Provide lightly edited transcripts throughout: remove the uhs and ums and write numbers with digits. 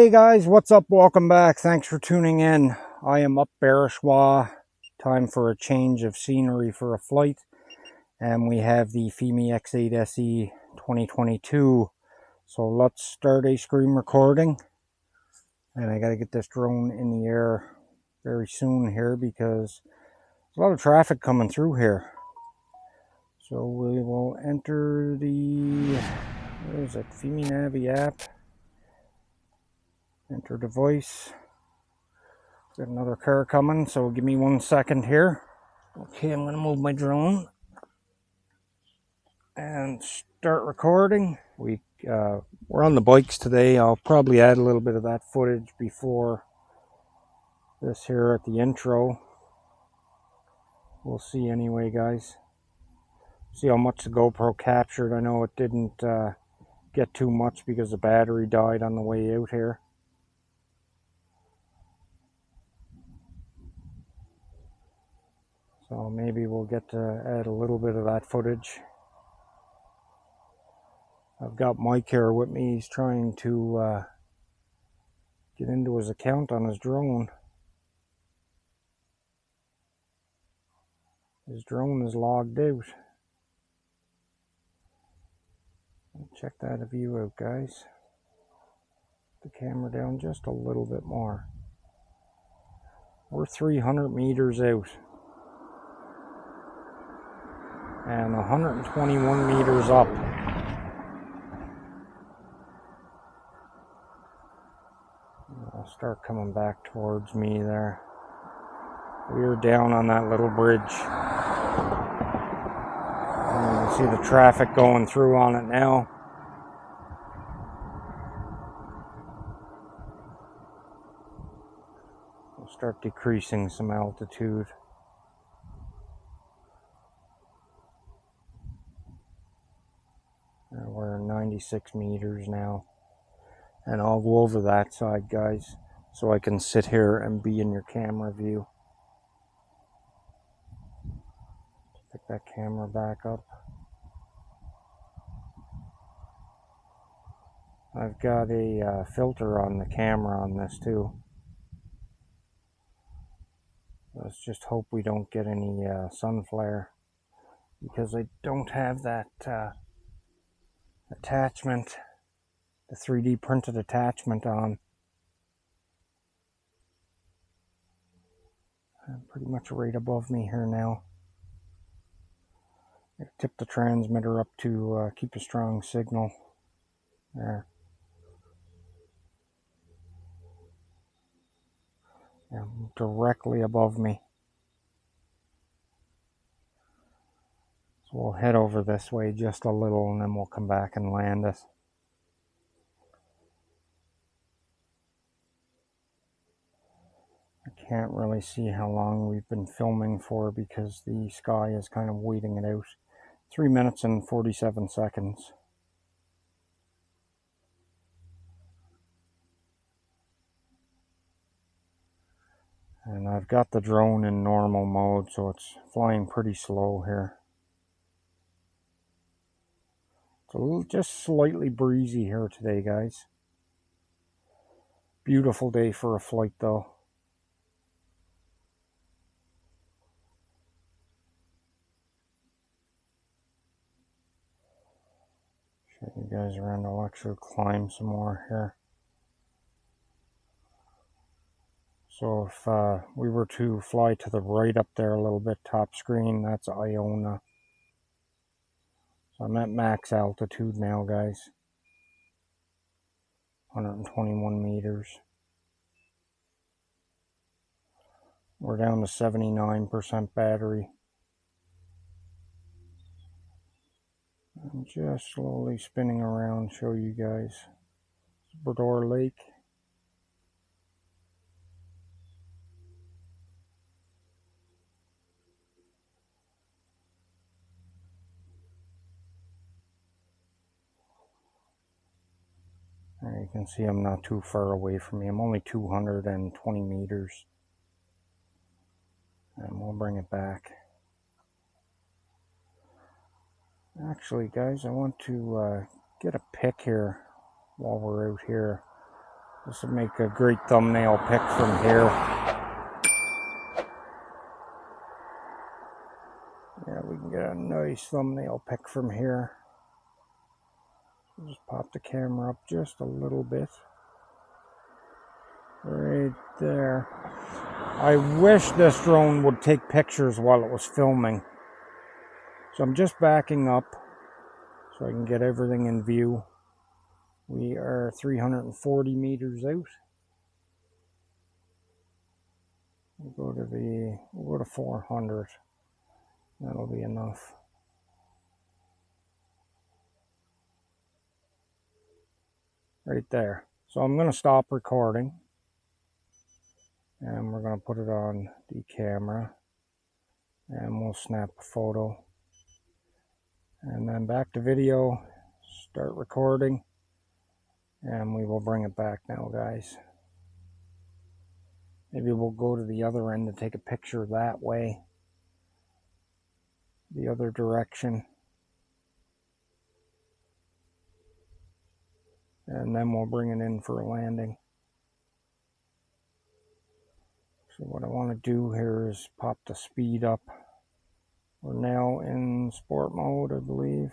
Hey guys, what's up? Welcome back. Thanks for tuning in. I am up Barishwa. Time for a change of scenery for a flight. And we have the Fimi X8SE 2022. So let's start a screen recording. And I got to get this drone in the air very soon here because there's a lot of traffic coming through here. So we will enter the, what is it, Fimi Navi app. Enter device. Got another car coming, so give me 1 second here. Okay, I'm going to move my drone and start recording. We're on the bikes today. I'll probably add a little bit of that footage before this here at the intro. We'll see anyway, guys. See how much the GoPro captured. I know it didn't get too much because the battery died on the way out here. So maybe we'll get to add a little bit of that footage. I've got Mike here with me. He's trying to get into his account on his drone. His drone is logged out. Check that view out, guys. The camera down just a little bit more. We're 300 meters out. And 121 meters up. I'll start coming back towards me there. We're down on that little bridge. And you can see the traffic going through on it now. We'll start decreasing some altitude. We're 96 meters now. And I'll go over that side, guys, so I can sit here and be in your camera view. Pick that camera back up. I've got a filter on the camera on this too. Let's just hope we don't get any sun flare, because I don't have that attachment, the 3D printed attachment on. I'm pretty much right above me here now. I tip the transmitter up to keep a strong signal. There. Yeah, directly above me. So we'll head over this way just a little and then we'll come back and land it. I can't really see how long we've been filming for because the sky is kind of waiting it out. 3 minutes and 47 seconds. And I've got the drone in normal mode, so it's flying pretty slow here. It's just slightly breezy here today, guys. Beautiful day for a flight, though. Show you guys around. I'll actually climb some more here. So if we were to fly to the right up there a little bit, top screen, that's Iona. So I'm at max altitude now, guys. 121 meters. We're down to 79% battery. I'm just slowly spinning around, show you guys. Bredor Lake. There you can see I'm not too far away from me. I'm only 220 meters. And we'll bring it back. Actually, guys, I want to get a pic here while we're out here This would make a great thumbnail pic from here. Yeah, we can get a nice thumbnail pic from here. Just pop the camera up just a little bit. Right there. I wish this drone would take pictures while it was filming. So I'm just backing up so I can get everything in view. We are 340 meters out. We'll go to 400. That'll be enough. Right there. So I'm going to stop recording. And we're going to put it on the camera. And we'll snap a photo. And then back to video. Start recording. And we will bring it back now, guys. Maybe we'll go to the other end and take a picture that way. The other direction. And then we'll bring it in for a landing. So what I want to do here is pop the speed up. We're now in sport mode, I believe.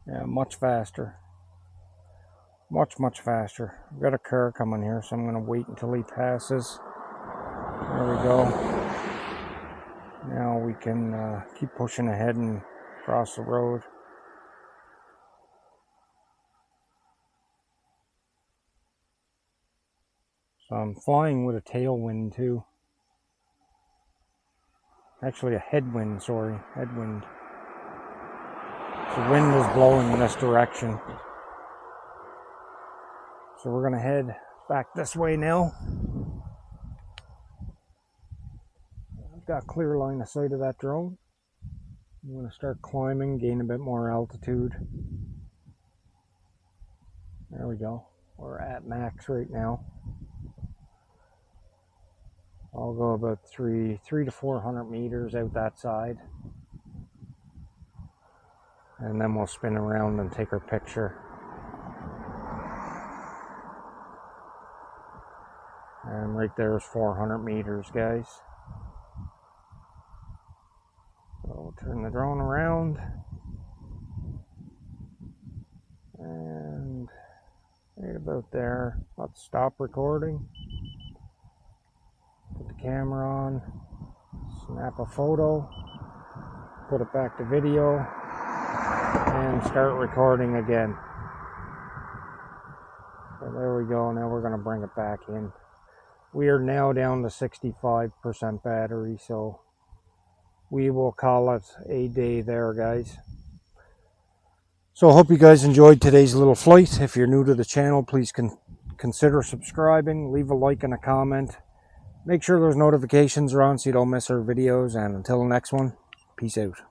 Yeah, much faster. Much faster. I've got a car coming here, so I'm going to wait until he passes. There we go. Now we can keep pushing ahead and cross the road. So I'm flying with a tailwind too. Actually a headwind, sorry. Headwind. The wind is blowing in this direction. So we're going to head back this way now. I've got clear line of sight of that drone. I'm going to start climbing, gain a bit more altitude. There we go. We're at max right now. I'll go about 300 to 400 meters out that side. And then we'll spin around and take our picture. And right there is 400 meters, guys. So we'll turn the drone around. And right about there, let's stop recording. Put the camera on. Snap a photo. Put it back to video. And start recording again. So there we go. Now we're going to bring it back in. We are now down to 65% battery, so we will call it a day there, guys. So I hope you guys enjoyed today's little flight. If you're new to the channel, please consider subscribing. Leave a like and a comment. Make sure those notifications are on so you don't miss our videos. And until the next one, peace out.